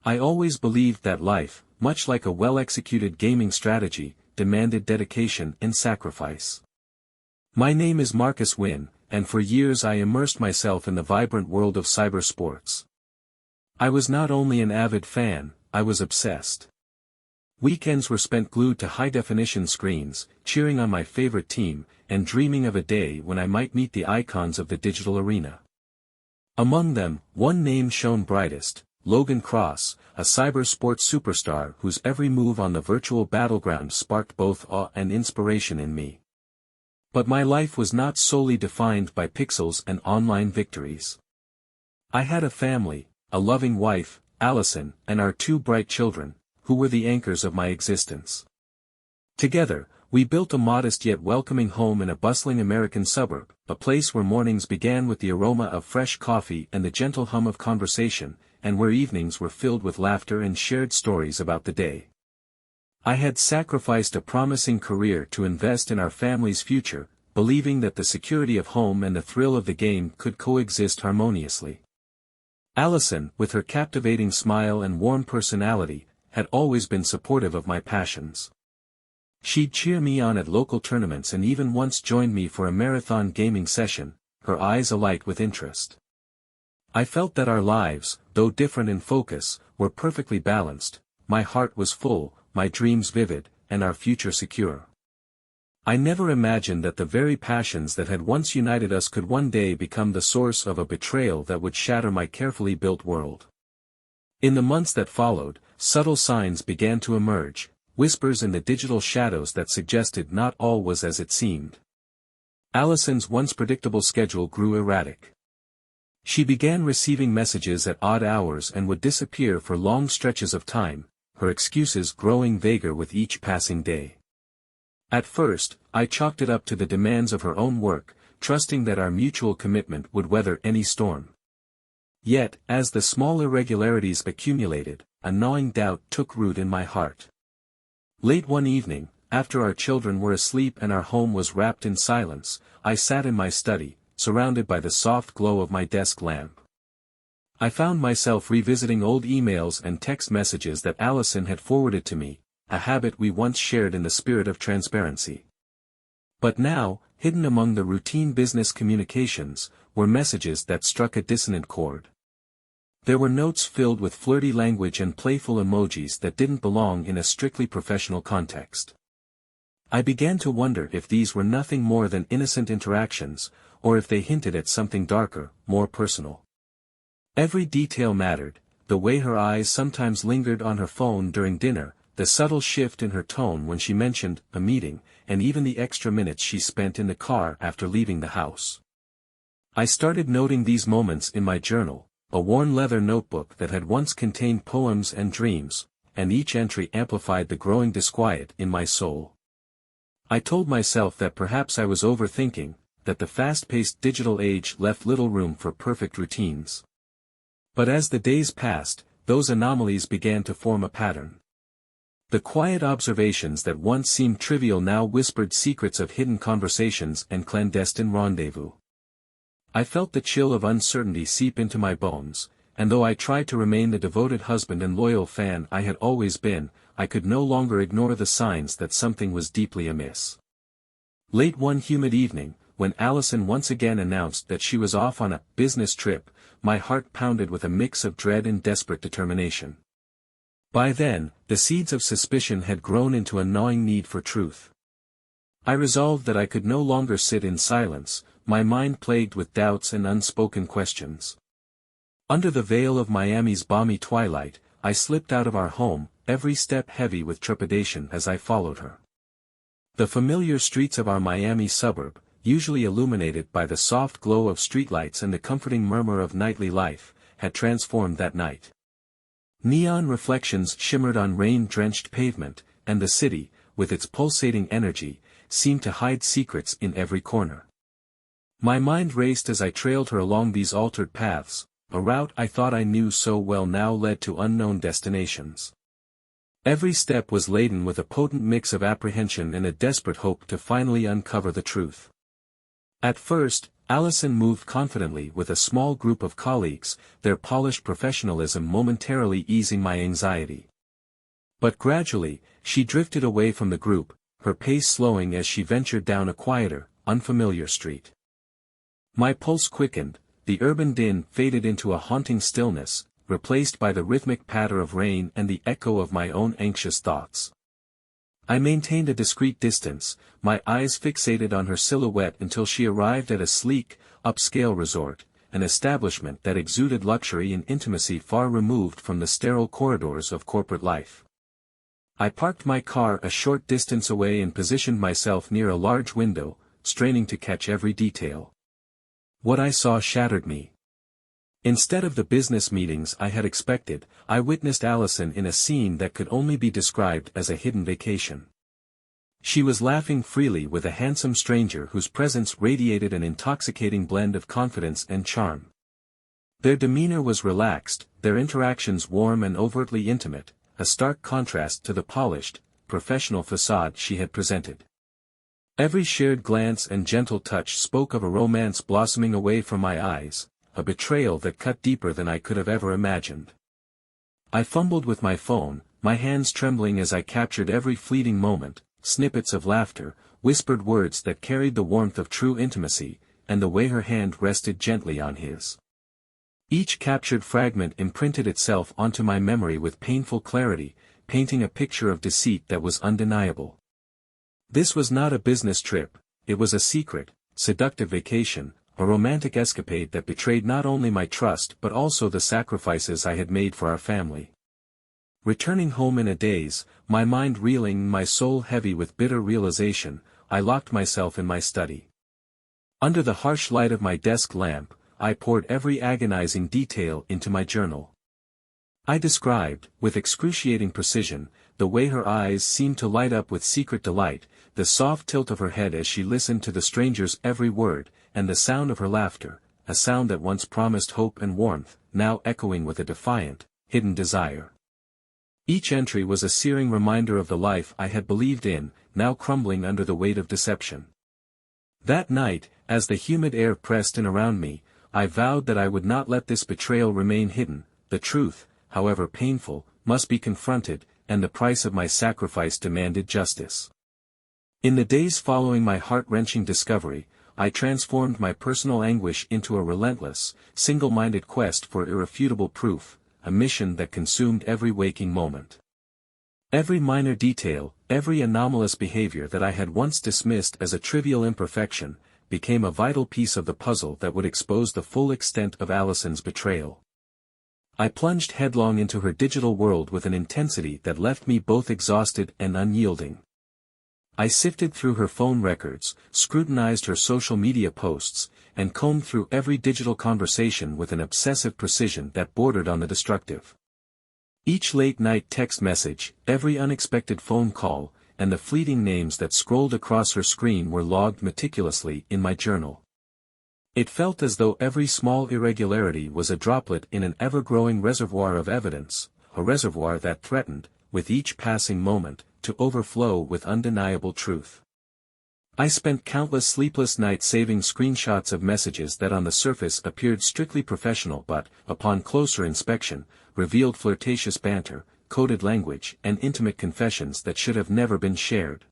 I always believed that life, much like a well-executed gaming strategy, demanded dedication and sacrifice. My name is Marcus Wynn, and for years I immersed myself in the vibrant world of cybersports. I was not only an avid fan, I was obsessed. Weekends were spent glued to high-definition screens, cheering on my favorite team, and dreaming of a day when I might meet the icons of the digital arena. Among them, one name shone brightest: Logan Cross, a cyber-sports superstar whose every move on the virtual battleground sparked both awe and inspiration in me. But my life was not solely defined by pixels and online victories. I had a family, a loving wife, Allison, and our two bright children, who were the anchors of my existence. Together, we built a modest yet welcoming home in a bustling American suburb, a place where mornings began with the aroma of fresh coffee and the gentle hum of conversation, and where evenings were filled with laughter and shared stories about the day. I had sacrificed a promising career to invest in our family's future, believing that the security of home and the thrill of the game could coexist harmoniously. Allison, with her captivating smile and warm personality, had always been supportive of my passions. She'd cheer me on at local tournaments and even once joined me for a marathon gaming session, her eyes alight with interest. I felt that our lives, though different in focus, were perfectly balanced. My heart was full, my dreams vivid, and our future secure. I never imagined that the very passions that had once united us could one day become the source of a betrayal that would shatter my carefully built world. In the months that followed, subtle signs began to emerge, whispers in the digital shadows that suggested not all was as it seemed. Allison's once predictable schedule grew erratic. She began receiving messages at odd hours and would disappear for long stretches of time, her excuses growing vaguer with each passing day. At first, I chalked it up to the demands of her own work, trusting that our mutual commitment would weather any storm. Yet, as the small irregularities accumulated, a gnawing doubt took root in my heart. Late one evening, after our children were asleep and our home was wrapped in silence, I sat in my study, surrounded by the soft glow of my desk lamp. I found myself revisiting old emails and text messages that Allison had forwarded to me, a habit we once shared in the spirit of transparency. But now, hidden among the routine business communications, were messages that struck a dissonant chord. There were notes filled with flirty language and playful emojis that didn't belong in a strictly professional context. I began to wonder if these were nothing more than innocent interactions, or if they hinted at something darker, more personal. Every detail mattered: the way her eyes sometimes lingered on her phone during dinner, the subtle shift in her tone when she mentioned a meeting, and even the extra minutes she spent in the car after leaving the house. I started noting these moments in my journal, a worn leather notebook that had once contained poems and dreams, and each entry amplified the growing disquiet in my soul. I told myself that perhaps I was overthinking, that the fast-paced digital age left little room for perfect routines. But as the days passed, those anomalies began to form a pattern. The quiet observations that once seemed trivial now whispered secrets of hidden conversations and clandestine rendezvous. I felt the chill of uncertainty seep into my bones, and though I tried to remain the devoted husband and loyal fan I had always been, I could no longer ignore the signs that something was deeply amiss. Late one humid evening, when Allison once again announced that she was off on a business trip, my heart pounded with a mix of dread and desperate determination. By then, the seeds of suspicion had grown into a gnawing need for truth. I resolved that I could no longer sit in silence, my mind plagued with doubts and unspoken questions. Under the veil of Miami's balmy twilight, I slipped out of our home, every step heavy with trepidation as I followed her. The familiar streets of our Miami suburb, usually illuminated by the soft glow of streetlights and the comforting murmur of nightly life, had transformed that night. Neon reflections shimmered on rain-drenched pavement, and the city, with its pulsating energy, seemed to hide secrets in every corner. My mind raced as I trailed her along these altered paths, a route I thought I knew so well now led to unknown destinations. Every step was laden with a potent mix of apprehension and a desperate hope to finally uncover the truth. At first, Allison moved confidently with a small group of colleagues, their polished professionalism momentarily easing my anxiety. But gradually, she drifted away from the group, her pace slowing as she ventured down a quieter, unfamiliar street. My pulse quickened, the urban din faded into a haunting stillness, replaced by the rhythmic patter of rain and the echo of my own anxious thoughts. I maintained a discreet distance, my eyes fixated on her silhouette until she arrived at a sleek, upscale resort, an establishment that exuded luxury and intimacy far removed from the sterile corridors of corporate life. I parked my car a short distance away and positioned myself near a large window, straining to catch every detail. What I saw shattered me. Instead of the business meetings I had expected, I witnessed Allison in a scene that could only be described as a hidden vacation. She was laughing freely with a handsome stranger whose presence radiated an intoxicating blend of confidence and charm. Their demeanor was relaxed, their interactions warm and overtly intimate, a stark contrast to the polished, professional facade she had presented. Every shared glance and gentle touch spoke of a romance blossoming away from my eyes, a betrayal that cut deeper than I could have ever imagined. I fumbled with my phone, my hands trembling as I captured every fleeting moment, snippets of laughter, whispered words that carried the warmth of true intimacy, and the way her hand rested gently on his. Each captured fragment imprinted itself onto my memory with painful clarity, painting a picture of deceit that was undeniable. This was not a business trip, it was a secret, seductive vacation, a romantic escapade that betrayed not only my trust but also the sacrifices I had made for our family. Returning home in a daze, my mind reeling, my soul heavy with bitter realization, I locked myself in my study. Under the harsh light of my desk lamp, I poured every agonizing detail into my journal. I described, with excruciating precision, the way her eyes seemed to light up with secret delight, the soft tilt of her head as she listened to the stranger's every word, and the sound of her laughter, a sound that once promised hope and warmth, now echoing with a defiant, hidden desire. Each entry was a searing reminder of the life I had believed in, now crumbling under the weight of deception. That night, as the humid air pressed in around me, I vowed that I would not let this betrayal remain hidden. The truth, however painful, must be confronted, and the price of my sacrifice demanded justice. In the days following my heart-wrenching discovery, I transformed my personal anguish into a relentless, single-minded quest for irrefutable proof, a mission that consumed every waking moment. Every minor detail, every anomalous behavior that I had once dismissed as a trivial imperfection, became a vital piece of the puzzle that would expose the full extent of Allison's betrayal. I plunged headlong into her digital world with an intensity that left me both exhausted and unyielding. I sifted through her phone records, scrutinized her social media posts, and combed through every digital conversation with an obsessive precision that bordered on the destructive. Each late-night text message, every unexpected phone call, and the fleeting names that scrolled across her screen were logged meticulously in my journal. It felt as though every small irregularity was a droplet in an ever-growing reservoir of evidence, a reservoir that threatened, with each passing moment, to overflow with undeniable truth. I spent countless sleepless nights saving screenshots of messages that on the surface appeared strictly professional but, upon closer inspection, revealed flirtatious banter, coded language, and intimate confessions that should have never been shared.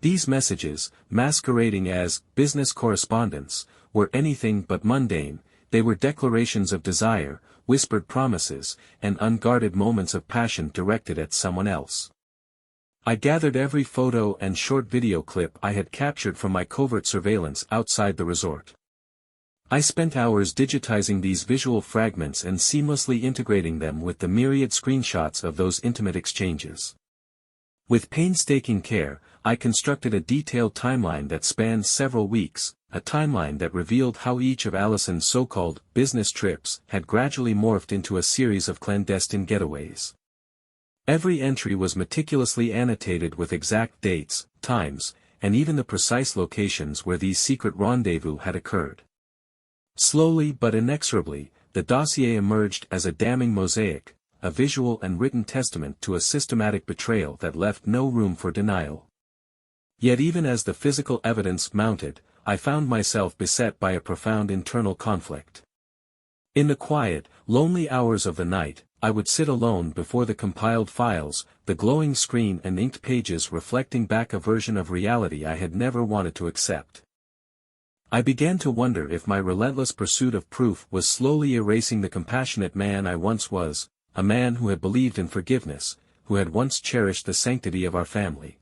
These messages, masquerading as business correspondence, were anything but mundane. They were declarations of desire, whispered promises, and unguarded moments of passion directed at someone else. I gathered every photo and short video clip I had captured from my covert surveillance outside the resort. I spent hours digitizing these visual fragments and seamlessly integrating them with the myriad screenshots of those intimate exchanges. With painstaking care, I constructed a detailed timeline that spanned several weeks, a timeline that revealed how each of Allison's so-called business trips had gradually morphed into a series of clandestine getaways. Every entry was meticulously annotated with exact dates, times, and even the precise locations where these secret rendezvous had occurred. Slowly but inexorably, the dossier emerged as a damning mosaic, a visual and written testament to a systematic betrayal that left no room for denial. Yet even as the physical evidence mounted, I found myself beset by a profound internal conflict. In the quiet, lonely hours of the night, I would sit alone before the compiled files, the glowing screen and inked pages reflecting back a version of reality I had never wanted to accept. I began to wonder if my relentless pursuit of proof was slowly erasing the compassionate man I once was, a man who had believed in forgiveness, who had once cherished the sanctity of our family.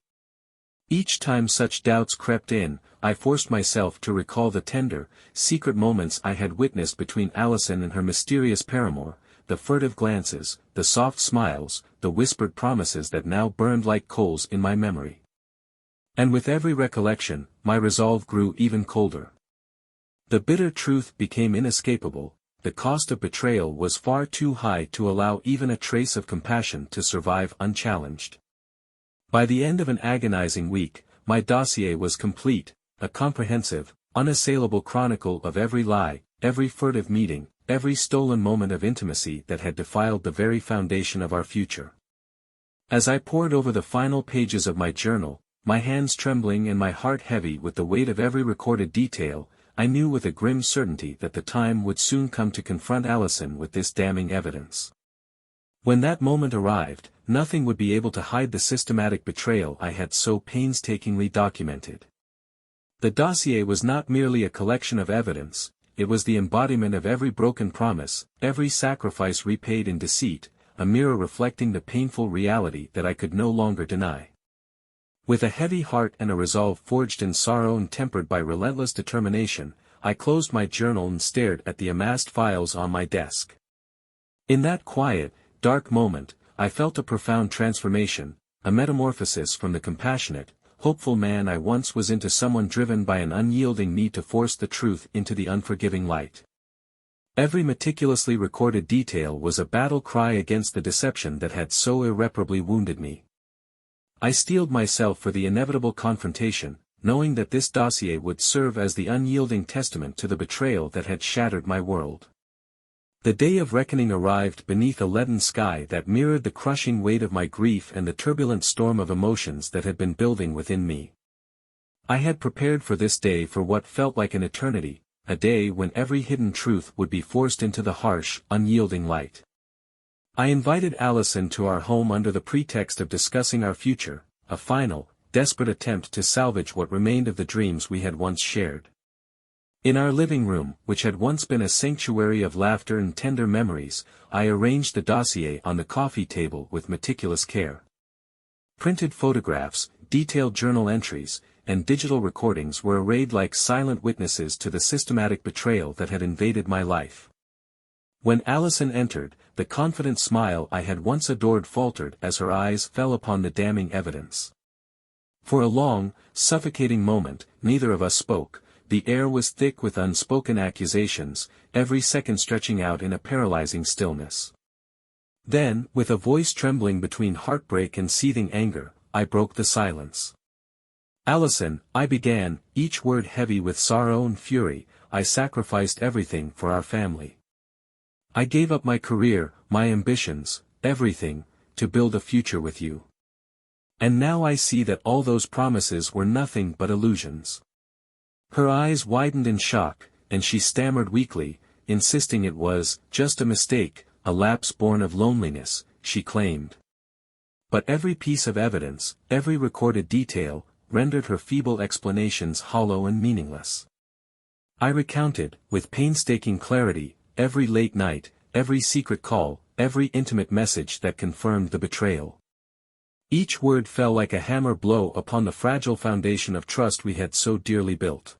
Each time such doubts crept in, I forced myself to recall the tender, secret moments I had witnessed between Allison and her mysterious paramour, the furtive glances, the soft smiles, the whispered promises that now burned like coals in my memory. And with every recollection, my resolve grew even colder. The bitter truth became inescapable: the cost of betrayal was far too high to allow even a trace of compassion to survive unchallenged. By the end of an agonizing week, my dossier was complete, a comprehensive, unassailable chronicle of every lie, every furtive meeting, every stolen moment of intimacy that had defiled the very foundation of our future. As I pored over the final pages of my journal, my hands trembling and my heart heavy with the weight of every recorded detail, I knew with a grim certainty that the time would soon come to confront Allison with this damning evidence. When that moment arrived, nothing would be able to hide the systematic betrayal I had so painstakingly documented. The dossier was not merely a collection of evidence, it was the embodiment of every broken promise, every sacrifice repaid in deceit, a mirror reflecting the painful reality that I could no longer deny. With a heavy heart and a resolve forged in sorrow and tempered by relentless determination, I closed my journal and stared at the amassed files on my desk. In that quiet, dark moment, I felt a profound transformation, a metamorphosis from the compassionate, hopeful man I once was into someone driven by an unyielding need to force the truth into the unforgiving light. Every meticulously recorded detail was a battle cry against the deception that had so irreparably wounded me. I steeled myself for the inevitable confrontation, knowing that this dossier would serve as the unyielding testament to the betrayal that had shattered my world. The day of reckoning arrived beneath a leaden sky that mirrored the crushing weight of my grief and the turbulent storm of emotions that had been building within me. I had prepared for this day for what felt like an eternity, a day when every hidden truth would be forced into the harsh, unyielding light. I invited Allison to our home under the pretext of discussing our future, a final, desperate attempt to salvage what remained of the dreams we had once shared. In our living room, which had once been a sanctuary of laughter and tender memories, I arranged the dossier on the coffee table with meticulous care. Printed photographs, detailed journal entries, and digital recordings were arrayed like silent witnesses to the systematic betrayal that had invaded my life. When Allison entered, the confident smile I had once adored faltered as her eyes fell upon the damning evidence. For a long, suffocating moment, neither of us spoke. The air was thick with unspoken accusations, every second stretching out in a paralyzing stillness. Then, with a voice trembling between heartbreak and seething anger, I broke the silence. "Allison," I began, each word heavy with sorrow and fury, "I sacrificed everything for our family. I gave up my career, my ambitions, everything, to build a future with you. And now I see that all those promises were nothing but illusions." Her eyes widened in shock, and she stammered weakly, insisting it was just a mistake, a lapse born of loneliness, she claimed. But every piece of evidence, every recorded detail, rendered her feeble explanations hollow and meaningless. I recounted, with painstaking clarity, every late night, every secret call, every intimate message that confirmed the betrayal. Each word fell like a hammer blow upon the fragile foundation of trust we had so dearly built.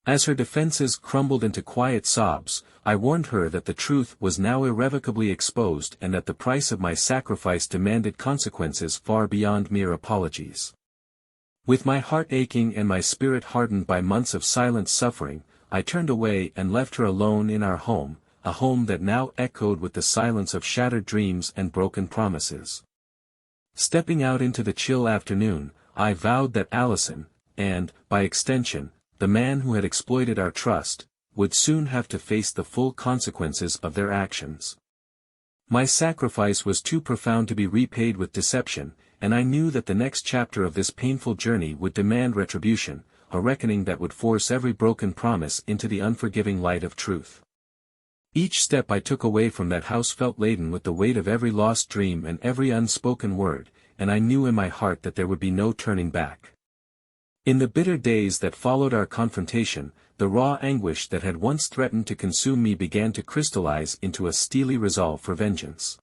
As her defenses crumbled into quiet sobs, I warned her that the truth was now irrevocably exposed and that the price of my sacrifice demanded consequences far beyond mere apologies. With my heart aching and my spirit hardened by months of silent suffering, I turned away and left her alone in our home, a home that now echoed with the silence of shattered dreams and broken promises. Stepping out into the chill afternoon, I vowed that Allison, and, by extension, the man who had exploited our trust, would soon have to face the full consequences of their actions. My sacrifice was too profound to be repaid with deception, and I knew that the next chapter of this painful journey would demand retribution, a reckoning that would force every broken promise into the unforgiving light of truth. Each step I took away from that house felt laden with the weight of every lost dream and every unspoken word, and I knew in my heart that there would be no turning back. In the bitter days that followed our confrontation, the raw anguish that had once threatened to consume me began to crystallize into a steely resolve for vengeance.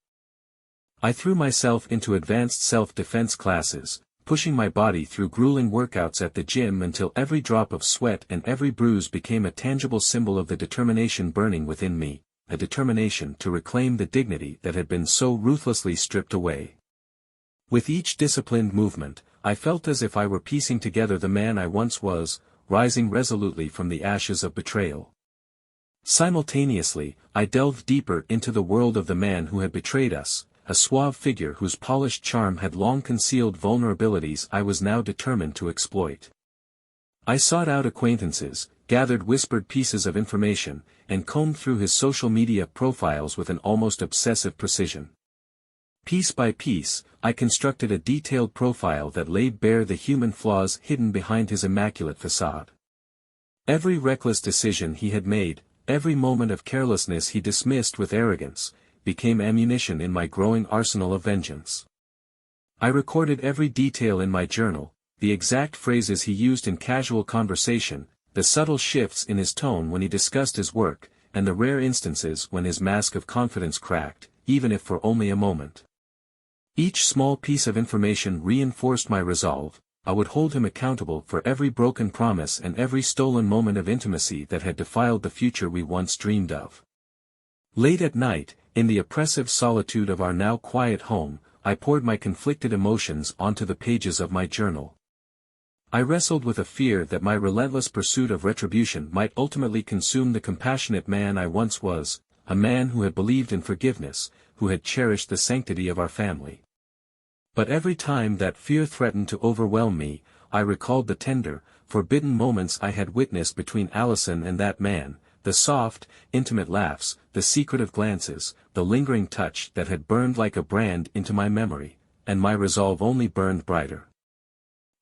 I threw myself into advanced self-defense classes, pushing my body through grueling workouts at the gym until every drop of sweat and every bruise became a tangible symbol of the determination burning within me, a determination to reclaim the dignity that had been so ruthlessly stripped away. With each disciplined movement, I felt as if I were piecing together the man I once was, rising resolutely from the ashes of betrayal. Simultaneously, I delved deeper into the world of the man who had betrayed us, a suave figure whose polished charm had long concealed vulnerabilities I was now determined to exploit. I sought out acquaintances, gathered whispered pieces of information, and combed through his social media profiles with an almost obsessive precision. Piece by piece, I constructed a detailed profile that laid bare the human flaws hidden behind his immaculate facade. Every reckless decision he had made, every moment of carelessness he dismissed with arrogance, became ammunition in my growing arsenal of vengeance. I recorded every detail in my journal, the exact phrases he used in casual conversation, the subtle shifts in his tone when he discussed his work, and the rare instances when his mask of confidence cracked, even if for only a moment. Each small piece of information reinforced my resolve. I would hold him accountable for every broken promise and every stolen moment of intimacy that had defiled the future we once dreamed of. Late at night, in the oppressive solitude of our now quiet home, I poured my conflicted emotions onto the pages of my journal. I wrestled with a fear that my relentless pursuit of retribution might ultimately consume the compassionate man I once was, a man who had believed in forgiveness, who had cherished the sanctity of our family. But every time that fear threatened to overwhelm me, I recalled the tender, forbidden moments I had witnessed between Allison and that man, the soft, intimate laughs, the secretive glances, the lingering touch that had burned like a brand into my memory, and my resolve only burned brighter.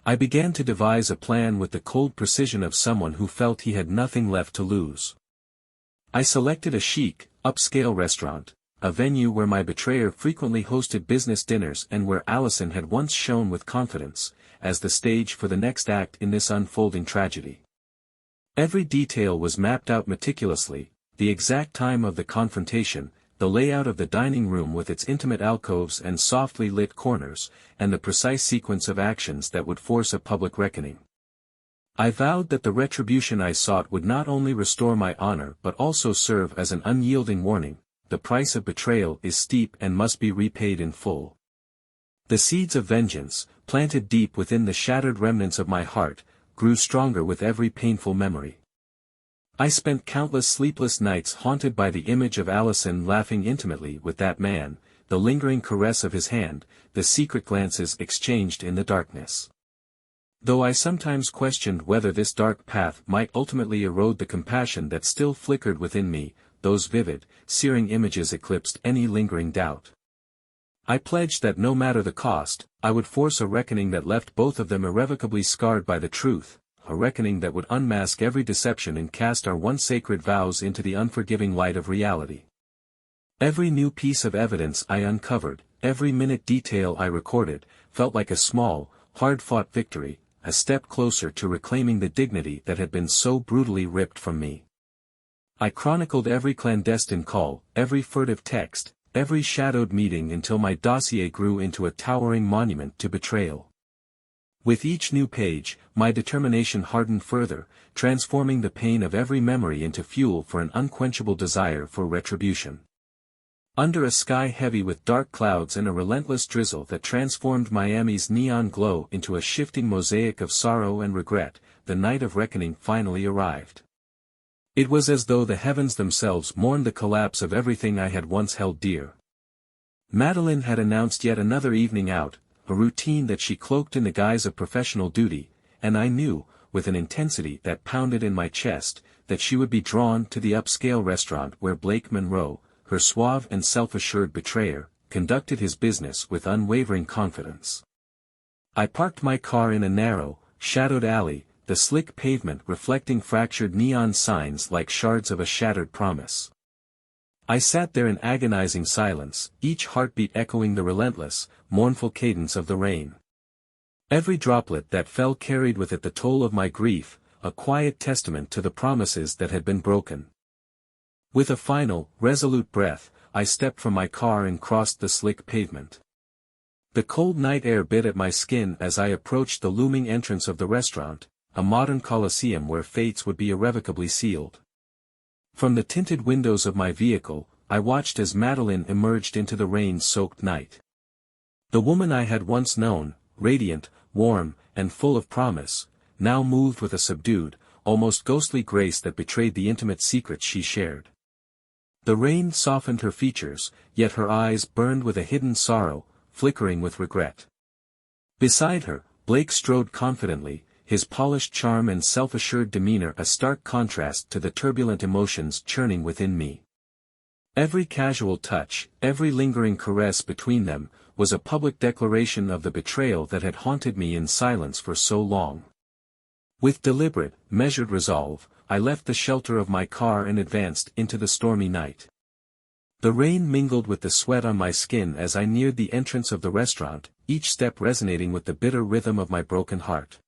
I began to devise a plan with the cold precision of someone who felt he had nothing left to lose. I selected a chic, upscale restaurant, a venue where my betrayer frequently hosted business dinners and where Allison had once shone with confidence, as the stage for the next act in this unfolding tragedy. Every detail was mapped out meticulously, the exact time of the confrontation, the layout of the dining room with its intimate alcoves and softly lit corners, and the precise sequence of actions that would force a public reckoning. I vowed that the retribution I sought would not only restore my honor but also serve as an unyielding warning: the price of betrayal is steep and must be repaid in full. The seeds of vengeance, planted deep within the shattered remnants of my heart, grew stronger with every painful memory. I spent countless sleepless nights haunted by the image of Allison laughing intimately with that man, the lingering caress of his hand, the secret glances exchanged in the darkness. Though I sometimes questioned whether this dark path might ultimately erode the compassion that still flickered within me, those vivid, searing images eclipsed any lingering doubt. I pledged that no matter the cost, I would force a reckoning that left both of them irrevocably scarred by the truth, a reckoning that would unmask every deception and cast our once sacred vows into the unforgiving light of reality. Every new piece of evidence I uncovered, every minute detail I recorded, felt like a small, hard-fought victory, a step closer to reclaiming the dignity that had been so brutally ripped from me. I chronicled every clandestine call, every furtive text, every shadowed meeting until my dossier grew into a towering monument to betrayal. With each new page, my determination hardened further, transforming the pain of every memory into fuel for an unquenchable desire for retribution. Under a sky heavy with dark clouds and a relentless drizzle that transformed Miami's neon glow into a shifting mosaic of sorrow and regret, the night of reckoning finally arrived. It was as though the heavens themselves mourned the collapse of everything I had once held dear. Madeline had announced yet another evening out, a routine that she cloaked in the guise of professional duty, and I knew, with an intensity that pounded in my chest, that she would be drawn to the upscale restaurant where Blake Monroe, her suave and self-assured betrayer, conducted his business with unwavering confidence. I parked my car in a narrow, shadowed alley, the slick pavement reflecting fractured neon signs like shards of a shattered promise. I sat there in agonizing silence, each heartbeat echoing the relentless, mournful cadence of the rain. Every droplet that fell carried with it the toll of my grief, a quiet testament to the promises that had been broken. With a final, resolute breath, I stepped from my car and crossed the slick pavement. The cold night air bit at my skin as I approached the looming entrance of the restaurant, a modern coliseum where fates would be irrevocably sealed. From the tinted windows of my vehicle, I watched as Madeline emerged into the rain-soaked night. The woman I had once known, radiant, warm, and full of promise, now moved with a subdued, almost ghostly grace that betrayed the intimate secrets she shared. The rain softened her features, yet her eyes burned with a hidden sorrow, flickering with regret. Beside her, Blake strode confidently, his polished charm and self-assured demeanor a stark contrast to the turbulent emotions churning within me. Every casual touch, every lingering caress between them, was a public declaration of the betrayal that had haunted me in silence for so long. With deliberate, measured resolve, I left the shelter of my car and advanced into the stormy night. The rain mingled with the sweat on my skin as I neared the entrance of the restaurant, each step resonating with the bitter rhythm of my broken heart.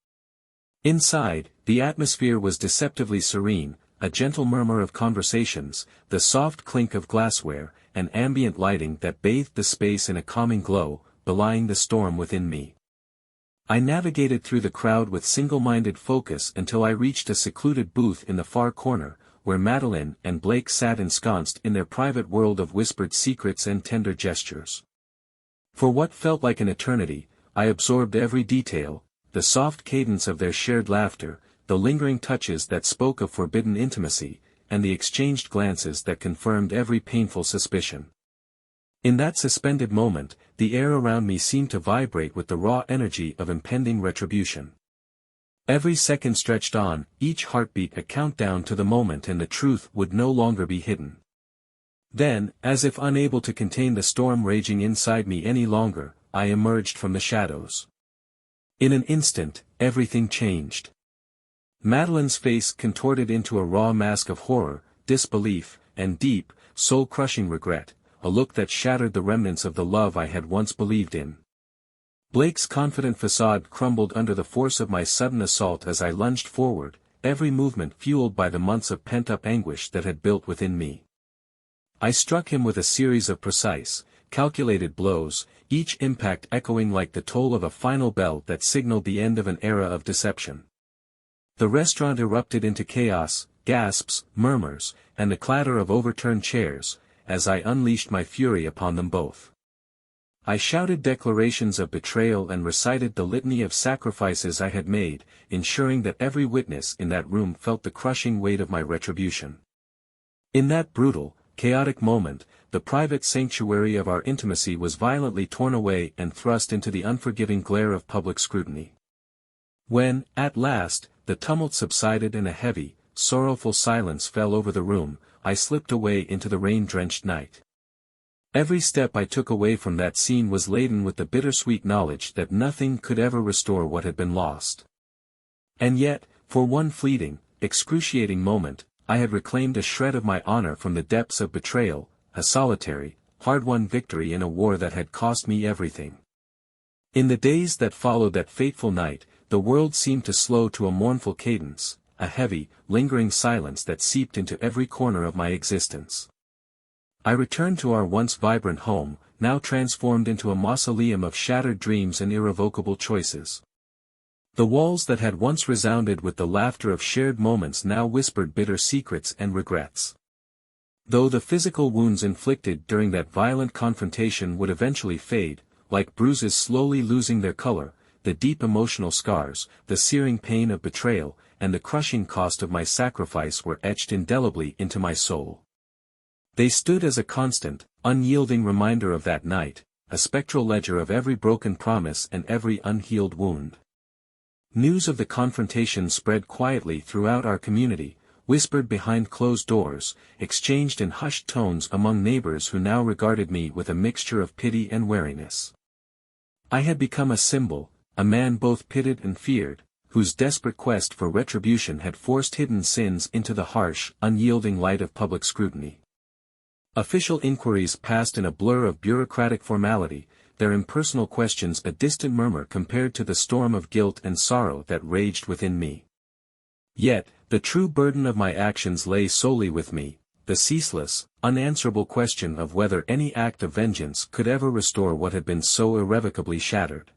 Inside, the atmosphere was deceptively serene, a gentle murmur of conversations, the soft clink of glassware, and ambient lighting that bathed the space in a calming glow, belying the storm within me. I navigated through the crowd with single-minded focus until I reached a secluded booth in the far corner, where Madeline and Blake sat ensconced in their private world of whispered secrets and tender gestures. For what felt like an eternity, I absorbed every detail, the soft cadence of their shared laughter, the lingering touches that spoke of forbidden intimacy, and the exchanged glances that confirmed every painful suspicion. In that suspended moment, the air around me seemed to vibrate with the raw energy of impending retribution. Every second stretched on, each heartbeat a countdown to the moment and the truth would no longer be hidden. Then, as if unable to contain the storm raging inside me any longer, I emerged from the shadows. In an instant, everything changed. Madeline's face contorted into a raw mask of horror, disbelief, and deep, soul-crushing regret, a look that shattered the remnants of the love I had once believed in. Blake's confident facade crumbled under the force of my sudden assault as I lunged forward, every movement fueled by the months of pent-up anguish that had built within me. I struck him with a series of precise, calculated blows, each impact echoing like the toll of a final bell that signaled the end of an era of deception. The restaurant erupted into chaos, gasps, murmurs, and the clatter of overturned chairs, as I unleashed my fury upon them both. I shouted declarations of betrayal and recited the litany of sacrifices I had made, ensuring that every witness in that room felt the crushing weight of my retribution. In that brutal, chaotic moment, the private sanctuary of our intimacy was violently torn away and thrust into the unforgiving glare of public scrutiny. When, at last, the tumult subsided and a heavy, sorrowful silence fell over the room, I slipped away into the rain-drenched night. Every step I took away from that scene was laden with the bittersweet knowledge that nothing could ever restore what had been lost. And yet, for one fleeting, excruciating moment, I had reclaimed a shred of my honor from the depths of betrayal, a solitary, hard-won victory in a war that had cost me everything. In the days that followed that fateful night, the world seemed to slow to a mournful cadence, a heavy, lingering silence that seeped into every corner of my existence. I returned to our once vibrant home, now transformed into a mausoleum of shattered dreams and irrevocable choices. The walls that had once resounded with the laughter of shared moments now whispered bitter secrets and regrets. Though the physical wounds inflicted during that violent confrontation would eventually fade, like bruises slowly losing their color, the deep emotional scars, the searing pain of betrayal, and the crushing cost of my sacrifice were etched indelibly into my soul. They stood as a constant, unyielding reminder of that night, a spectral ledger of every broken promise and every unhealed wound. News of the confrontation spread quietly throughout our community, whispered behind closed doors, exchanged in hushed tones among neighbors who now regarded me with a mixture of pity and wariness. I had become a symbol, a man both pitied and feared, whose desperate quest for retribution had forced hidden sins into the harsh, unyielding light of public scrutiny. Official inquiries passed in a blur of bureaucratic formality, their impersonal questions a distant murmur compared to the storm of guilt and sorrow that raged within me. Yet, the true burden of my actions lay solely with me, the ceaseless, unanswerable question of whether any act of vengeance could ever restore what had been so irrevocably shattered.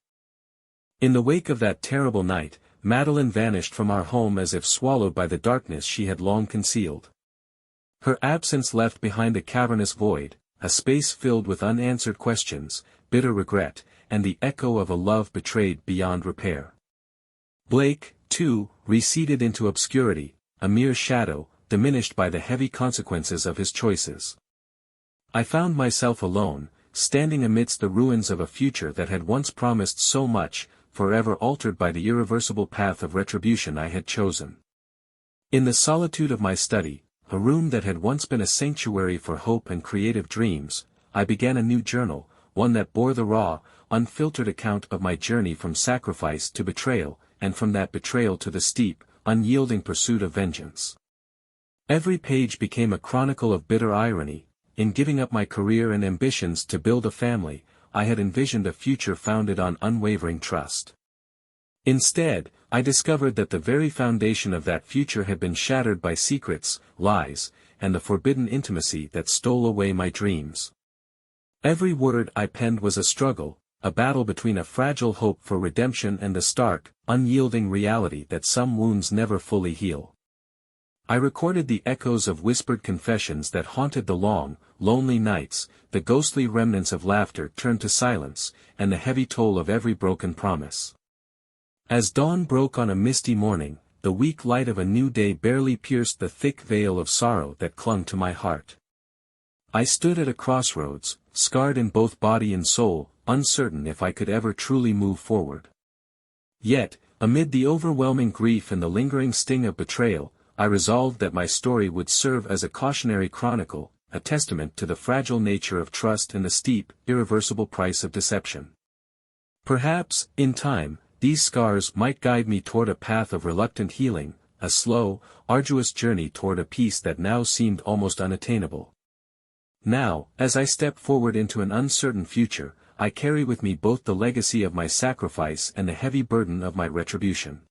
In the wake of that terrible night, Madeline vanished from our home as if swallowed by the darkness she had long concealed. Her absence left behind a cavernous void, a space filled with unanswered questions, bitter regret, and the echo of a love betrayed beyond repair. Blake, too, receded into obscurity, a mere shadow, diminished by the heavy consequences of his choices. I found myself alone, standing amidst the ruins of a future that had once promised so much, forever altered by the irreversible path of retribution I had chosen. In the solitude of my study, a room that had once been a sanctuary for hope and creative dreams, I began a new journal, one that bore the raw, unfiltered account of my journey from sacrifice to betrayal, and from that betrayal to the steep, unyielding pursuit of vengeance. Every page became a chronicle of bitter irony. In giving up my career and ambitions to build a family, I had envisioned a future founded on unwavering trust. Instead, I discovered that the very foundation of that future had been shattered by secrets, lies, and the forbidden intimacy that stole away my dreams. Every word I penned was a struggle, a battle between a fragile hope for redemption and the stark, unyielding reality that some wounds never fully heal. I recorded the echoes of whispered confessions that haunted the long, lonely nights, the ghostly remnants of laughter turned to silence, and the heavy toll of every broken promise. As dawn broke on a misty morning, the weak light of a new day barely pierced the thick veil of sorrow that clung to my heart. I stood at a crossroads, scarred in both body and soul, uncertain if I could ever truly move forward. Yet, amid the overwhelming grief and the lingering sting of betrayal, I resolved that my story would serve as a cautionary chronicle, a testament to the fragile nature of trust and the steep, irreversible price of deception. Perhaps, in time, these scars might guide me toward a path of reluctant healing, a slow, arduous journey toward a peace that now seemed almost unattainable. Now, as I step forward into an uncertain future, I carry with me both the legacy of my sacrifice and the heavy burden of my retribution.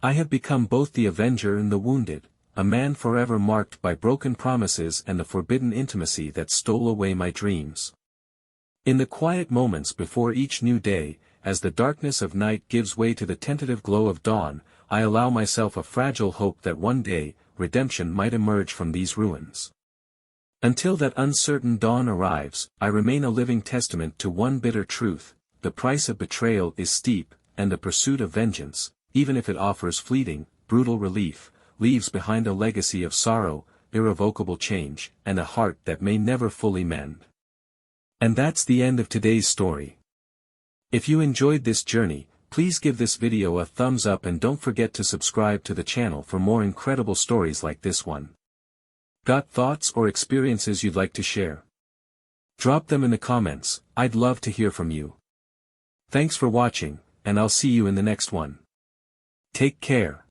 I have become both the avenger and the wounded, a man forever marked by broken promises and the forbidden intimacy that stole away my dreams. In the quiet moments before each new day, as the darkness of night gives way to the tentative glow of dawn, I allow myself a fragile hope that one day, redemption might emerge from these ruins. Until that uncertain dawn arrives, I remain a living testament to one bitter truth: the price of betrayal is steep, and the pursuit of vengeance, even if it offers fleeting, brutal relief, leaves behind a legacy of sorrow, irrevocable change, and a heart that may never fully mend. And that's the end of today's story. If you enjoyed this journey, please give this video a thumbs up and don't forget to subscribe to the channel for more incredible stories like this one. Got thoughts or experiences you'd like to share? Drop them in the comments, I'd love to hear from you. Thanks for watching, and I'll see you in the next one. Take care.